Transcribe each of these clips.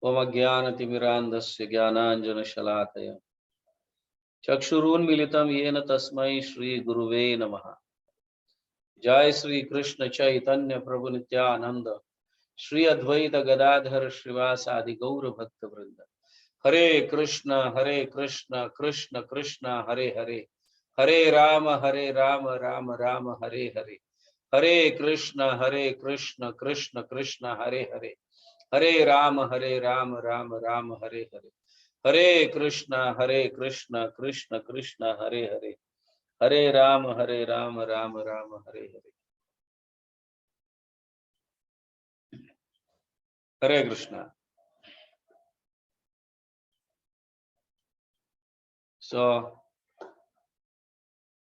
ओम अज्ञानतिमिरान्धस्य ज्ञानाञ्जनशलाकया चक्षुरुन्मीलितं येन तस्मै श्रीगुरुवे नमः। जय श्री कृष्ण चैतन्य प्रभु नित्यानंद श्री अद्वैत गदाधर श्रीवासादि गौर भक्त वृंद। हरे कृष्ण कृष्ण कृष्ण हरे हरे, हरे राम राम राम हरे हरे। हरे कृष्ण कृष्ण कृष्ण हरे हरे, हरे राम राम राम हरे हरे। हरे कृष्ण कृष्ण कृष्ण हरे हरे, हरे राम राम राम हरे हरे। हरे कृष्णा।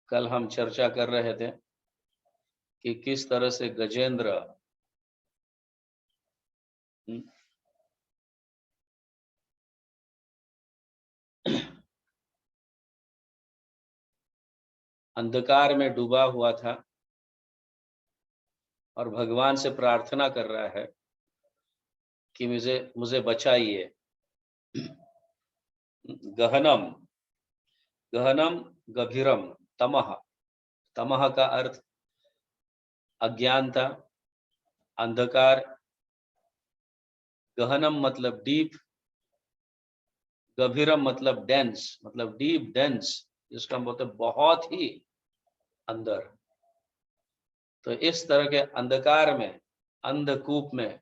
कल हम चर्चा कर रहे थे कि किस तरह से गजेंद्र अंधकार में डूबा हुआ था और भगवान से प्रार्थना कर रहा है कि मुझे बचाइए। गहनम गहनम गभीरम तमह, तमह का अर्थ अज्ञानता, अंधकार। गहनम मतलब डीप, गभीरम मतलब डेंस, मतलब डीप डेंस, जिसका हम बोलते बहुत ही अंदर। तो इस तरह के अंधकार में, अंधकूप में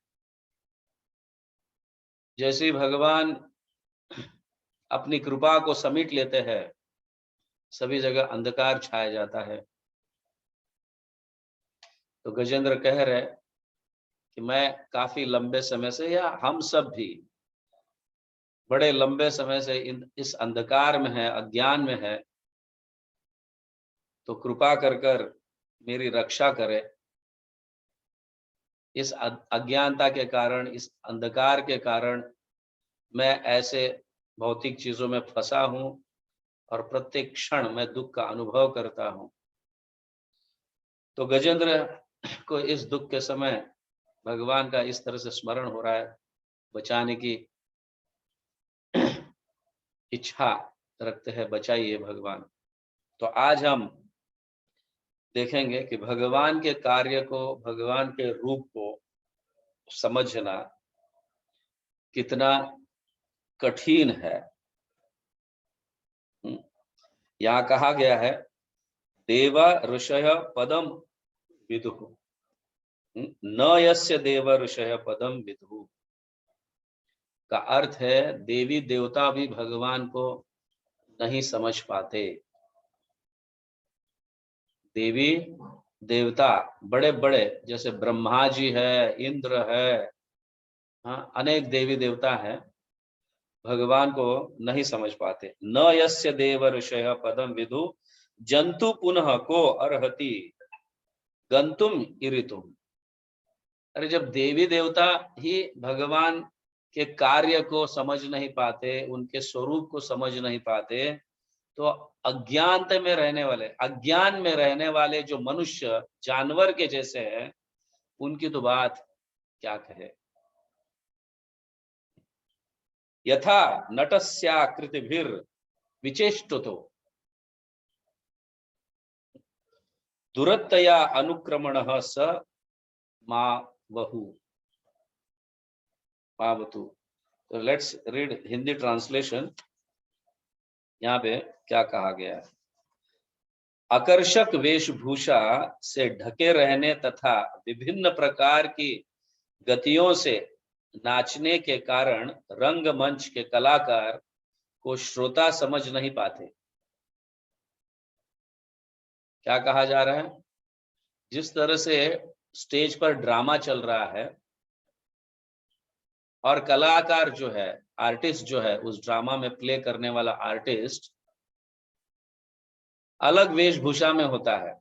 जैसे ही भगवान अपनी कृपा को समेट लेते हैं, सभी जगह अंधकार छाया जाता है। तो गजेंद्र कह रहे कि मैं काफी लंबे समय से, या हम सब भी बड़े लंबे समय से इस अंधकार में है, अज्ञान में है। तो कृपा कर कर मेरी रक्षा करे। इस अज्ञानता के कारण, इस अंधकार के कारण मैं ऐसे भौतिक चीजों में फंसा हूं और प्रत्येक क्षण मैं दुख का अनुभव करता हूं। तो गजेंद्र को इस दुख के समय भगवान का इस तरह से स्मरण हो रहा है, बचाने की इच्छा रखते हैं, बचाइए भगवान। तो आज हम देखेंगे कि भगवान के कार्य को, भगवान के रूप को समझना कितना कठिन है। यहाँ कहा गया है देव ऋषय पदम विदुः, न यस्य देव ऋषय पदम विदुः का अर्थ है देवी देवता भी भगवान को नहीं समझ पाते। देवी देवता बड़े बड़े जैसे ब्रह्मा जी है, इंद्र है, हाँ, अनेक देवी देवता हैं, भगवान को नहीं समझ पाते। न यस्य देव ऋषय पदम विदु जंतु पुनः को अर्हति गंतुम इरितुम। अरे जब देवी देवता ही भगवान के कार्य को समझ नहीं पाते, उनके स्वरूप को समझ नहीं पाते, तो अज्ञान में रहने वाले, अज्ञान में रहने वाले जो मनुष्य जानवर के जैसे हैं, उनकी तो बात क्या कहे। यथा नटस्याकृतिभिर विचेष्टतो दुरत्तया अनुक्रमणः स मावतु। तो लेट्स रीड हिंदी ट्रांसलेशन। यहाँ पे क्या कहा गया है? आकर्षक वेशभूषा से ढके रहने तथा विभिन्न प्रकार की गतियों से नाचने के कारण रंगमंच के कलाकार को श्रोता समझ नहीं पाते। क्या कहा जा रहा है? जिस तरह से स्टेज पर ड्रामा चल रहा है और कलाकार जो है, आर्टिस्ट जो है, उस ड्रामा में प्ले करने वाला आर्टिस्ट अलग वेशभूषा में होता है,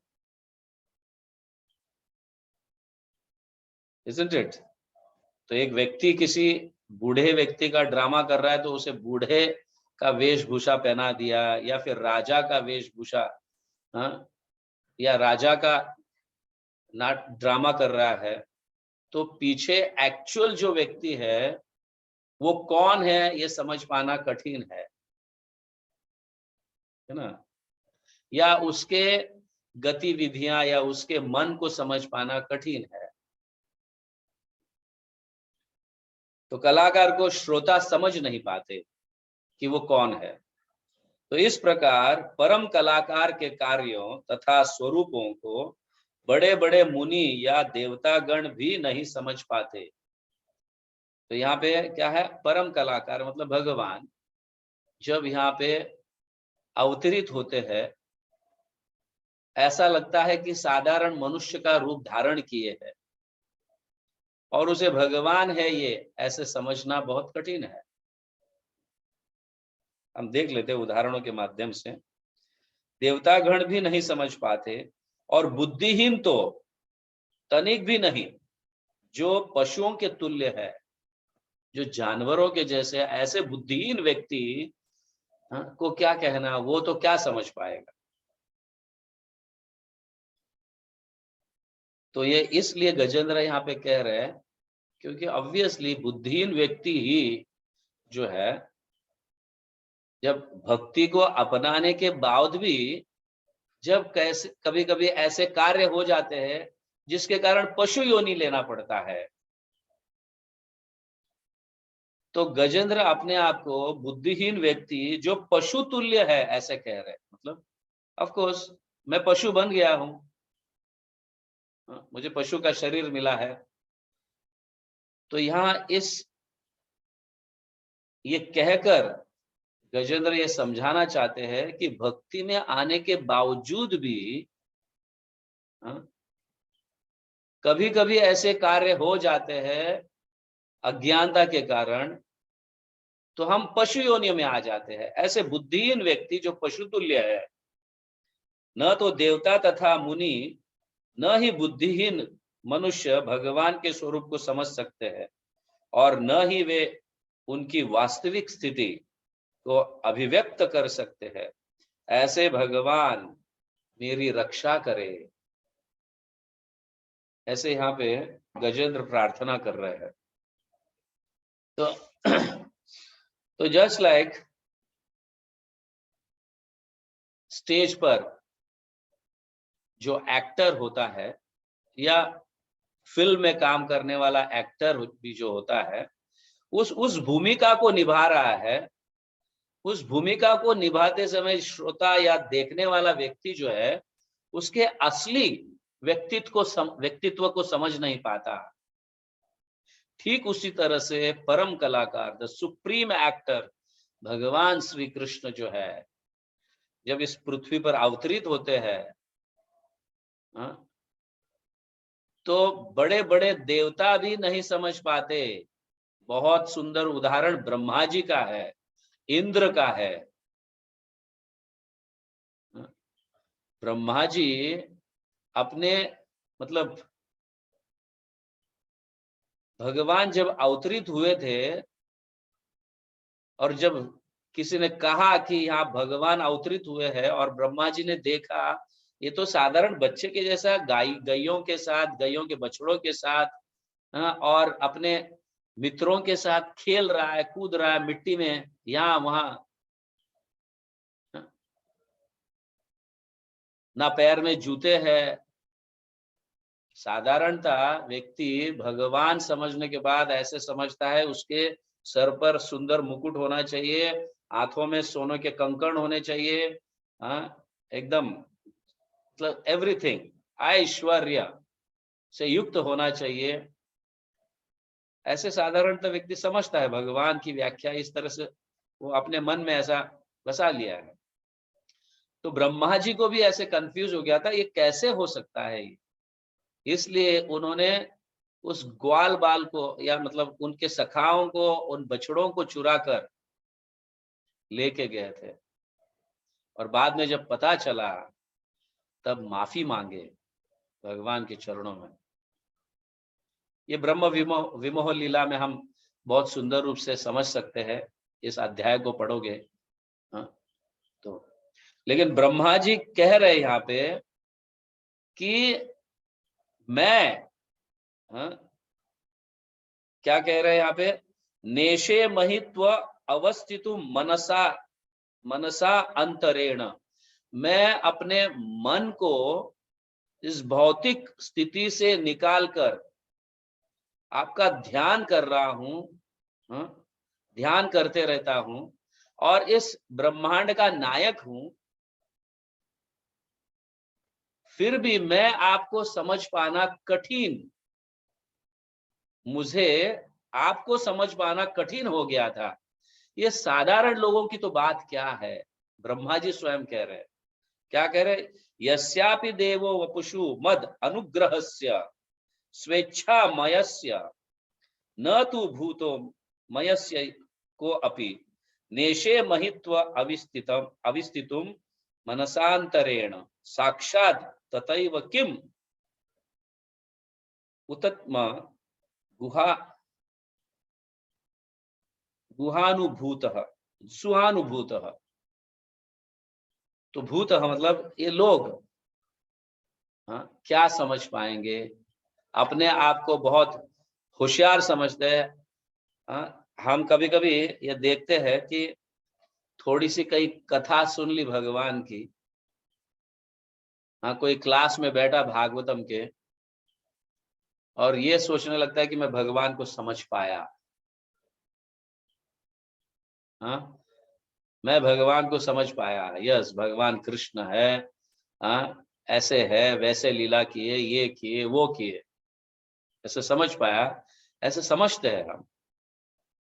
isn't it? तो एक व्यक्ति किसी बूढ़े व्यक्ति का ड्रामा कर रहा है तो उसे बूढ़े का वेशभूषा पहना दिया, या फिर राजा का वेशभूषा, हाँ, या राजा का नाट ड्रामा कर रहा है, तो पीछे एक्चुअल जो व्यक्ति है वो कौन है ये समझ पाना कठिन है ना, या उसके गतिविधियां या उसके मन को समझ पाना कठिन है। तो कलाकार को श्रोता समझ नहीं पाते कि वो कौन है। तो इस प्रकार परम कलाकार के कार्यों तथा स्वरूपों को बड़े बड़े मुनि या देवतागण भी नहीं समझ पाते। तो यहाँ पे क्या है, परम कलाकार मतलब भगवान जब यहाँ पे अवतरित होते हैं, ऐसा लगता है कि साधारण मनुष्य का रूप धारण किए है और उसे भगवान है ये ऐसे समझना बहुत कठिन है। हम देख लेते हैं उदाहरणों के माध्यम से। देवतागण भी नहीं समझ पाते और बुद्धिहीन तो तनिक भी नहीं, जो पशुओं के तुल्य है, जो जानवरों के जैसे, ऐसे बुद्धिहीन व्यक्ति को क्या कहना, वो तो क्या समझ पाएगा। तो ये इसलिए गजेंद्र यहाँ पे कह रहे हैं क्योंकि ऑब्वियसली बुद्धिहीन व्यक्ति ही जो है, जब भक्ति को अपनाने के बाद भी जब कैसे कभी कभी ऐसे कार्य हो जाते हैं जिसके कारण पशु योनि लेना पड़ता है, तो गजेंद्र अपने आप को बुद्धिहीन व्यक्ति जो पशु तुल्य है ऐसे कह रहे हैं। मतलब ऑफ कोर्स मैं पशु बन गया हूं, मुझे पशु का शरीर मिला है। तो यहाँ ये कहकर गजेंद्र ये समझाना चाहते हैं कि भक्ति में आने के बावजूद भी कभी कभी ऐसे कार्य हो जाते हैं अज्ञानता के कारण, तो हम पशु योनि में आ जाते हैं। ऐसे बुद्धिहीन व्यक्ति जो पशु तुल्य है, न तो देवता तथा मुनि न ही बुद्धिहीन मनुष्य भगवान के स्वरूप को समझ सकते हैं और न ही वे उनकी वास्तविक स्थिति को अभिव्यक्त कर सकते हैं। ऐसे भगवान मेरी रक्षा करे, ऐसे यहाँ पे गजेंद्र प्रार्थना कर रहे हैं। तो जस्ट लाइक स्टेज पर जो एक्टर होता है या फिल्म में काम करने वाला एक्टर भी जो होता है, उस भूमिका को निभा रहा है, उस भूमिका को निभाते समय श्रोता या देखने वाला व्यक्ति जो है उसके असली व्यक्तित्व को समझ नहीं पाता। ठीक उसी तरह से परम कलाकार द सुप्रीम एक्टर भगवान श्री कृष्ण जो है, जब इस पृथ्वी पर अवतरित होते हैं तो बड़े बड़े देवता भी नहीं समझ पाते। बहुत सुंदर उदाहरण ब्रह्मा जी का है, इंद्र का है। ब्रह्मा जी अपने मतलब भगवान जब अवतरित हुए थे और जब किसी ने कहा कि यहाँ भगवान अवतरित हुए हैं और ब्रह्मा जी ने देखा ये तो साधारण बच्चे के जैसा गायों के साथ, गायों के बछड़ों के साथ और अपने मित्रों के साथ खेल रहा है, कूद रहा है मिट्टी में यहाँ वहां, ना पैर में जूते हैं। साधारणतः व्यक्ति भगवान समझने के बाद ऐसे समझता है उसके सर पर सुंदर मुकुट होना चाहिए, हाथों में सोने के कंकण होने चाहिए, एकदम मतलब एवरीथिंग ऐश्वर्य से युक्त होना चाहिए। ऐसे साधारणतः व्यक्ति समझता है भगवान की व्याख्या इस तरह से, वो अपने मन में ऐसा बसा लिया है। तो ब्रह्मा जी को भी ऐसे कंफ्यूज हो गया था, ये कैसे हो सकता है ये। इसलिए उन्होंने उस ग्वाल बाल को या मतलब उनके सखाओं को, उन बछड़ों को चुरा कर लेके गए थे और बाद में जब पता चला तब माफी मांगे भगवान के चरणों में। ये ब्रह्म विमोह लीला में हम बहुत सुंदर रूप से समझ सकते हैं, इस अध्याय को पढ़ोगे। तो लेकिन ब्रह्मा जी कह रहे यहाँ पे कि मैं क्या कह रहे हैं यहाँ पे, नेशे महित्व अवस्थितु मनसा मनसा अंतरेण, मैं अपने मन को इस भौतिक स्थिति से निकालकर आपका ध्यान कर रहा हूं, ध्यान करते रहता हूं और इस ब्रह्मांड का नायक हूं, फिर भी मैं आपको समझ पाना कठिन, मुझे आपको समझ पाना कठिन हो गया था। ये साधारण लोगों की तो बात क्या है, ब्रह्मा जी स्वयं कह रहे हैं। क्या कह रहे? यस्यापि देवो वपुषु मद अनुग्रहस्य स्वेच्छामयस्य न तु भूतो मयस्य को अपि नेशे महित्व अविस्थितुम मनसांतरेण साक्षात् तथैव किम उतत्म गुहा गुहानुभूतः सुहानुभूतः। तो भूत मतलब ये लोग, क्या समझ पाएंगे? अपने आप को बहुत होशियार समझते हैं। हम कभी कभी ये देखते हैं कि थोड़ी सी कई कथा सुन ली भगवान की, कोई क्लास में बैठा भागवतम के और ये सोचने लगता है कि मैं भगवान को समझ पाया, मैं भगवान को समझ पाया, यस भगवान कृष्ण है, ऐसे है, वैसे लीला किए, ये किए, वो किए, ऐसे समझ पाया। ऐसे समझते हैं हम।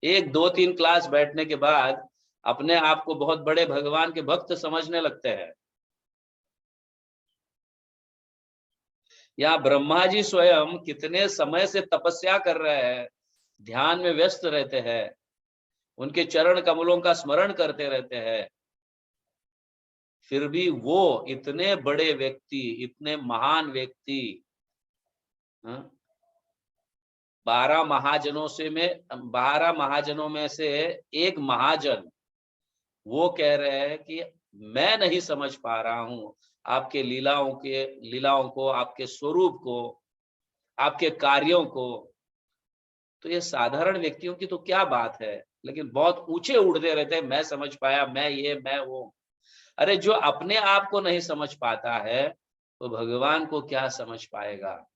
एक दो तीन क्लास बैठने के बाद अपने आप को बहुत बड़े भगवान के भक्त समझने लगते हैं। यहाँ ब्रह्मा जी स्वयं कितने समय से तपस्या कर रहे हैं, ध्यान में व्यस्त रहते हैं, उनके चरण कमलों का स्मरण करते रहते हैं, फिर भी वो इतने बड़े व्यक्ति, इतने महान व्यक्ति, 12 महाजनों में से एक महाजन, वो कह रहे हैं कि मैं नहीं समझ पा रहा हूं आपके लीलाओं को, आपके स्वरूप को, आपके कार्यों को। तो ये साधारण व्यक्तियों की तो क्या बात है, लेकिन बहुत ऊंचे उड़ते रहते हैं, मैं समझ पाया, मैं ये, मैं वो। अरे जो अपने आप को नहीं समझ पाता है तो भगवान को क्या समझ पाएगा?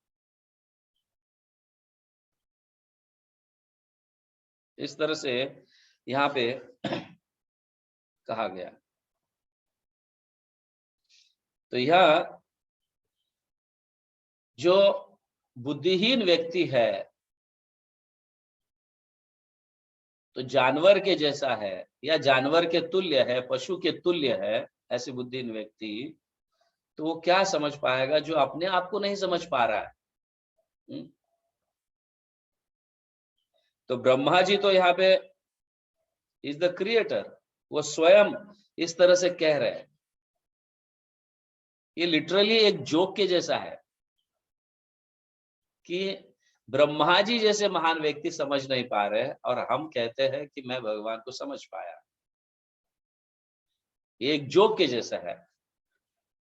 इस तरह से यहाँ पे कहा गया। तो यह जो बुद्धिहीन व्यक्ति है तो जानवर के जैसा है या जानवर के तुल्य है, पशु के तुल्य है, ऐसे बुद्धिहीन व्यक्ति, तो वो क्या समझ पाएगा जो अपने आप को नहीं समझ पा रहा है। तो ब्रह्मा जी तो यहाँ पे इज द क्रिएटर, वो स्वयं इस तरह से कह रहे हैं। ये लिटरली एक जोक के जैसा है कि ब्रह्मा जी जैसे महान व्यक्ति समझ नहीं पा रहे और हम कहते हैं कि मैं भगवान को समझ पाया। ये एक जोक के जैसा है।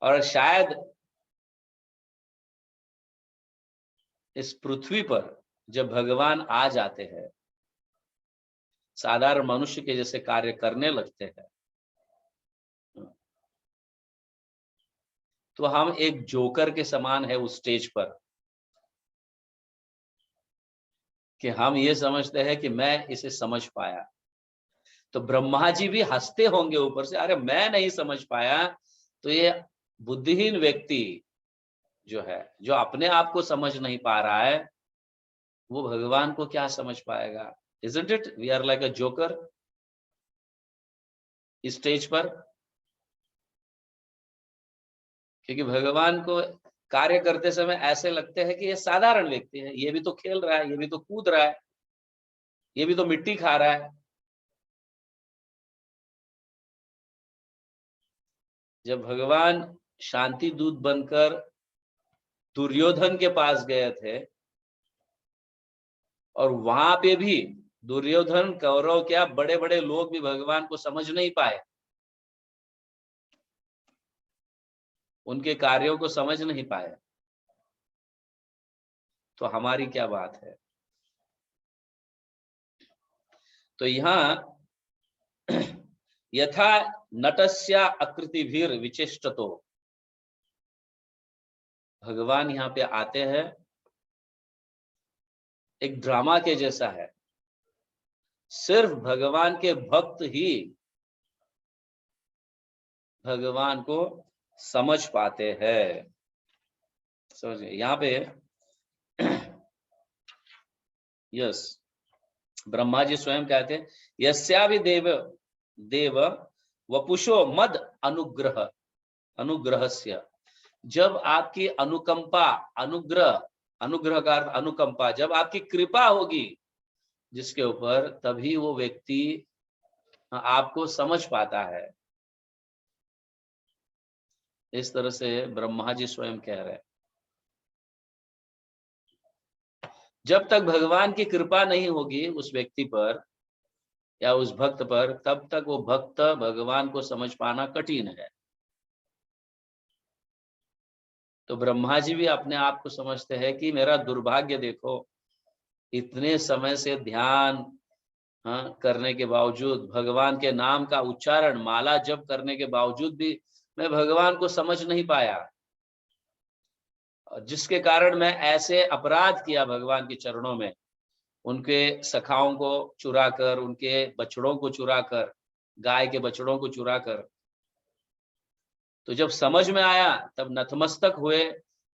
और शायद इस पृथ्वी पर जब भगवान आ जाते हैं, साधारण मनुष्य के जैसे कार्य करने लगते हैं, तो हम एक जोकर के समान है उस स्टेज पर कि हम ये समझते हैं कि मैं इसे समझ पाया। तो ब्रह्मा जी भी हंसते होंगे ऊपर से, अरे मैं नहीं समझ पाया, तो ये बुद्धिहीन व्यक्ति जो है, जो अपने आप को समझ नहीं पा रहा है, वो भगवान को क्या समझ पाएगा? Isn't it? We are like a joker इस स्टेज पर। क्योंकि भगवान को कार्य करते समय ऐसे लगते हैं कि ये साधारण व्यक्ति है, ये भी तो खेल रहा है, ये भी तो कूद रहा है, ये भी तो मिट्टी खा रहा है। जब भगवान शांति दूत बनकर दुर्योधन के पास गए थे और वहां पे भी दुर्योधन, कौरव क्या बड़े बड़े लोग भी भगवान को समझ नहीं पाए, उनके कार्यों को समझ नहीं पाए, तो हमारी क्या बात है? तो यहाँ यथा नटस्या आकृतिभिर विचेष्टतो, भगवान यहाँ पे आते हैं, एक ड्रामा के जैसा है। सिर्फ भगवान के भक्त ही भगवान को समझ पाते हैं। समझिए यहाँ पे यस, ब्रह्मा जी स्वयं कहते हैं यस्यावि देव देव वपुषो मद अनुग्रह अनुग्रहस्य, जब आपकी अनुकंपा, अनुग्रह, अनुग्रह का अर्थ अनुकंपा, जब आपकी कृपा होगी जिसके ऊपर, तभी वो व्यक्ति आपको समझ पाता है। इस तरह से ब्रह्मा जी स्वयं कह रहे हैं। जब तक भगवान की कृपा नहीं होगी उस व्यक्ति पर या उस भक्त पर, तब तक वो भक्त भगवान को समझ पाना कठिन है। तो ब्रह्मा जी भी अपने आप को समझते हैं कि मेरा दुर्भाग्य देखो, इतने समय से ध्यान करने के बावजूद, भगवान के नाम का उच्चारण, माला जप करने के बावजूद भी मैं भगवान को समझ नहीं पाया, जिसके कारण मैं ऐसे अपराध किया भगवान के चरणों में, उनके सखाओं को चुराकर, उनके बछड़ों को चुराकर, गाय के बछड़ों को चुराकर। तो जब समझ में आया तब नतमस्तक हुए,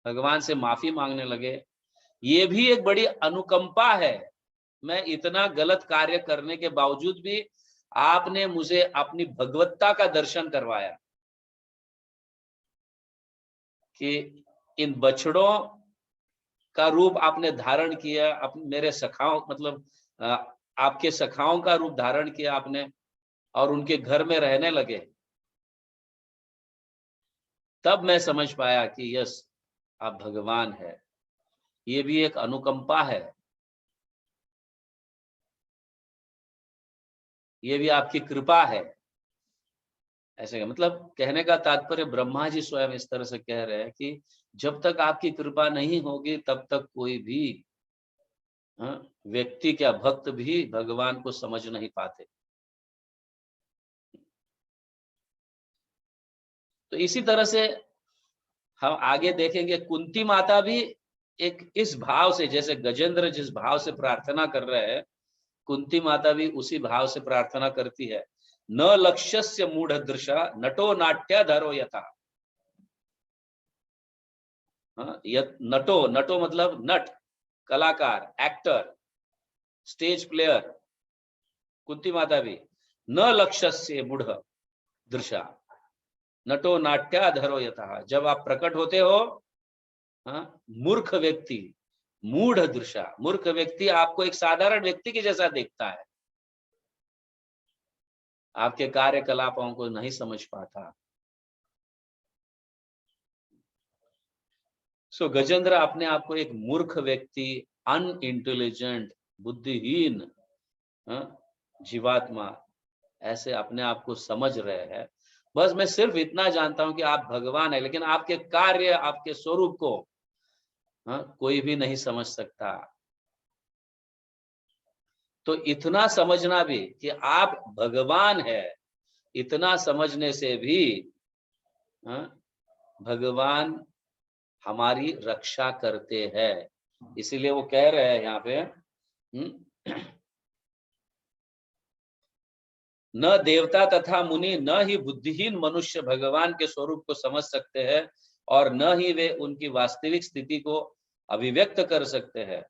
भगवान से माफी मांगने लगे। ये भी एक बड़ी अनुकंपा है। मैं इतना गलत कार्य करने के बावजूद भी आपने मुझे अपनी भगवत्ता का दर्शन करवाया, कि इन बछड़ों का रूप आपने धारण किया, मेरे सखाओं, मतलब आपके सखाओं का रूप धारण किया आपने, और उनके घर में रहने लगे। तब मैं समझ पाया कि यस, आप भगवान है। ये भी एक अनुकंपा है, ये भी आपकी कृपा है। ऐसे का मतलब, कहने का तात्पर्य ब्रह्मा जी स्वयं इस तरह से कह रहे हैं कि जब तक आपकी कृपा नहीं होगी तब तक कोई भी व्यक्ति क्या, भक्त भी भगवान को समझ नहीं पाते। तो इसी तरह से हम आगे देखेंगे, कुंती माता भी एक इस भाव से, जैसे गजेंद्र जिस भाव से प्रार्थना कर रहे हैं, कुंती माता भी उसी भाव से प्रार्थना करती है। न लक्ष्यस्य मूढ़ दृशा नटो नाट्य धरो यथा। नटो, नटो मतलब नट, कलाकार, एक्टर, स्टेज प्लेयर। कुंती माता भी न लक्ष्यस्य मूढ़ दृशा नटो नाट्य धरो यथा, जब आप प्रकट होते हो, मूर्ख व्यक्ति, मूढ़ दृशा, मूर्ख व्यक्ति आपको एक साधारण व्यक्ति के जैसा देखता है, आपके कार्यकलापों को नहीं समझ पाता। सो गजेंद्र अपने आप को एक मूर्ख व्यक्ति, अनइंटेलिजेंट, बुद्धिहीन जीवात्मा, ऐसे अपने आप को समझ रहे हैं। बस मैं सिर्फ इतना जानता हूं कि आप भगवान है, लेकिन आपके कार्य, आपके स्वरूप को कोई भी नहीं समझ सकता। तो इतना समझना भी कि आप भगवान है, इतना समझने से भी भगवान हमारी रक्षा करते हैं। इसीलिए वो कह रहे हैं यहाँ पे, न देवता तथा मुनि, न ही बुद्धिहीन मनुष्य भगवान के स्वरूप को समझ सकते हैं, और न ही वे उनकी वास्तविक स्थिति को अभिव्यक्त कर सकते हैं।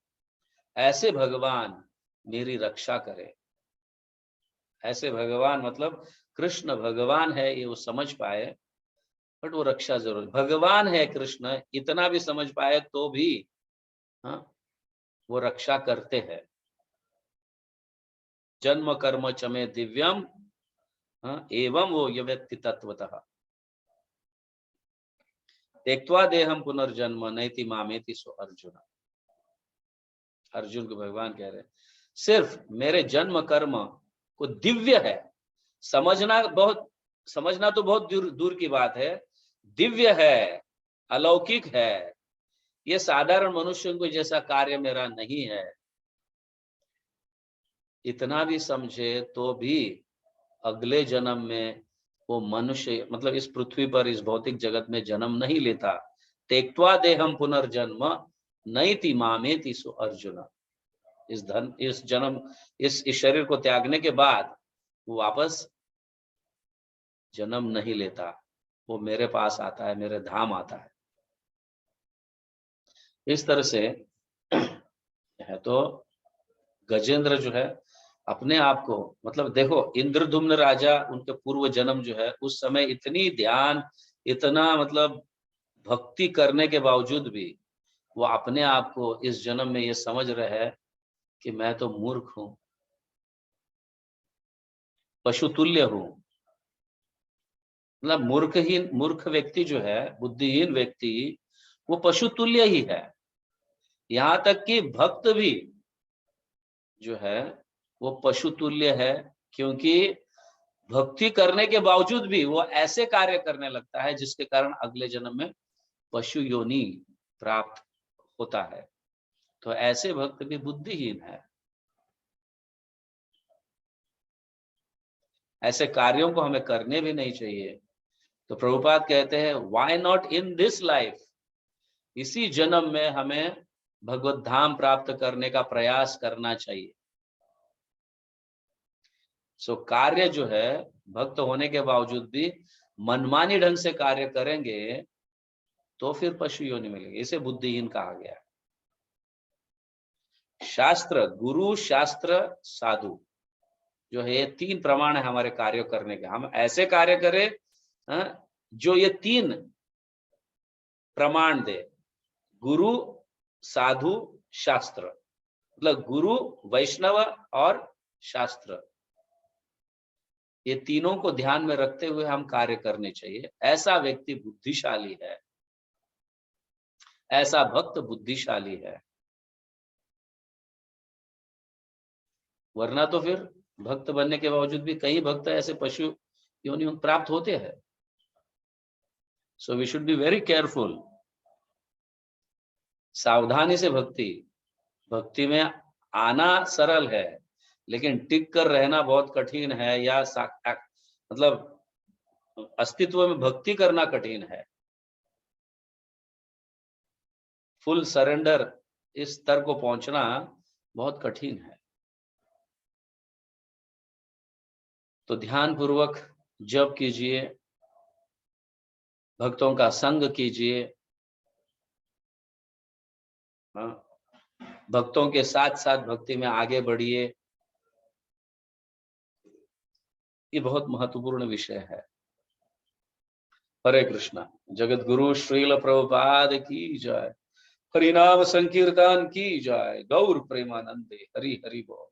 ऐसे भगवान मेरी रक्षा करे। ऐसे भगवान मतलब कृष्ण भगवान है, ये वो समझ पाए, बट वो रक्षा जरूर, भगवान है कृष्ण, इतना भी समझ पाए तो भी वो रक्षा करते हैं। जन्म कर्म चमे दिव्यम एवं वो ये व्यक्ति तत्वतः त्यक्त्वा देहम पुनर्जन्म नैति मामेति सो अर्जुन। अर्जुन को भगवान कह रहे हैं, सिर्फ मेरे जन्म कर्म को दिव्य है, समझना तो बहुत दूर की बात है, दिव्य है, अलौकिक है। ये साधारण मनुष्यों को जैसा कार्य मेरा नहीं है। इतना भी समझे तो भी अगले जन्म में वो मनुष्य मतलब इस पृथ्वी पर इस भौतिक जगत में जन्म नहीं लेता। त्यक्त्वा देहम पुनर्जन्म नैति मामेति सो अर्जुन। इस जन्म इस शरीर को त्यागने के बाद वो वापस जन्म नहीं लेता, वो मेरे पास आता है, मेरे धाम आता है। इस तरह से है। तो गजेंद्र जो है अपने आप को मतलब देखो, इंद्रदुम्न राजा उनके पूर्व जन्म जो है उस समय इतनी ध्यान, इतना मतलब भक्ति करने के बावजूद भी वो अपने आप को इस जन्म में ये समझ रहे हैं कि मैं तो मूर्ख हूं, पशुतुल्य हूं। मतलब मूर्ख व्यक्ति जो है, बुद्धिहीन व्यक्ति, वो पशुतुल्य ही है। यहां तक कि भक्त भी जो है वो पशुतुल्य है, क्योंकि भक्ति करने के बावजूद भी वो ऐसे कार्य करने लगता है जिसके कारण अगले जन्म में पशु योनि प्राप्त होता है। तो ऐसे भक्त भी बुद्धिहीन है। ऐसे कार्यों को हमें करने भी नहीं चाहिए। तो प्रभुपाद कहते हैं why not in this life, इसी जन्म में हमें भगवत धाम प्राप्त करने का प्रयास करना चाहिए। सो कार्य जो है भक्त होने के बावजूद भी मनमानी ढंग से कार्य करेंगे तो फिर पशु योनि मिलेगी। इसे बुद्धिहीन कहा गया है। शास्त्र, गुरु, शास्त्र, साधु जो है, ये तीन प्रमाण है हमारे कार्य करने के। हम ऐसे कार्य करें जो ये तीन प्रमाण दे, गुरु, साधु, शास्त्र। मतलब गुरु, वैष्णव और शास्त्र, ये तीनों को ध्यान में रखते हुए हम कार्य करने चाहिए। ऐसा व्यक्ति बुद्धिशाली है, ऐसा भक्त बुद्धिशाली है। वरना तो फिर भक्त बनने के बावजूद भी कई भक्त ऐसे पशु योनि प्राप्त होते हैं। So we should be very careful. सावधानी से भक्ति में आना सरल है, लेकिन टिक कर रहना बहुत कठिन है, या मतलब अस्तित्व में भक्ति करना कठिन है। फुल सरेंडर इस स्तर को पहुंचना बहुत कठिन है। तो ध्यान पूर्वक जप कीजिए, भक्तों का संग कीजिए, भक्तों के साथ साथ भक्ति में आगे बढ़िए। ये बहुत महत्वपूर्ण विषय है। हरे कृष्णा। जगत गुरु श्रील प्रभुपाद की जय। हरिनाम संकीर्तन की जय। गौर प्रेमानंदे। हरि हरि बोल।